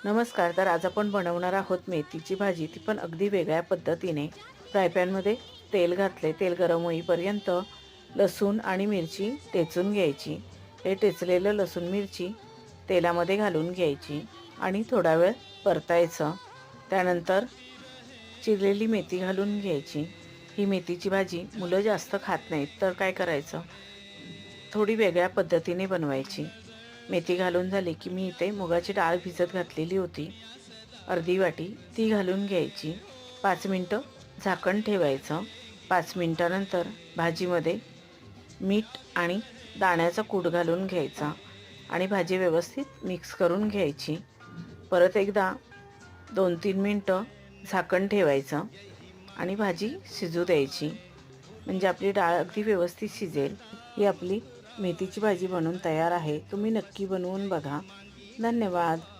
नमस्कार. तर आज आपण बनवणार आहोत मेथीची भाजी, ती पण अगदी वेगळ्या पद्धतीने. फ्रायपॅनमध्ये तेल घातले. तेल गरम होईपर्यंत लसूण आणि मिरची टेचून घ्यायची. हे टेचलेलं लसूण मिरची तेलामध्ये घालून घ्यायची आणि थोडा वेळ परतायचं. त्यानंतर चिरलेली मेथी घालून घ्यायची. ही मेथीची भाजी मुलं जास्त खात नाहीत, तर काय करायचं, थोडी वेगळ्या पद्धतीने बनवायची. मेथी घालून झाली की मी इथे मुगाची डाळ भिजत घातलेली होती, अर्धी वाटी, ती घालून घ्यायची. 5 मिनटं झाकण ठेवायचं. 5 मिनटानंतर भाजीमध्ये मीठ आणि दाण्याचा कूट घालून घ्यायचा आणि भाजी व्यवस्थित मिक्स करून घ्यायची. परत एकदा 2-3 मिनटं झाकण ठेवायचं आणि भाजी शिजू द्यायची, म्हणजे आपली डाळ अगदी व्यवस्थित शिजेल. ही आपली मेथीची भाजी बनवून तयार आहे. तुम्ही नक्की बनवून बघा. धन्यवाद.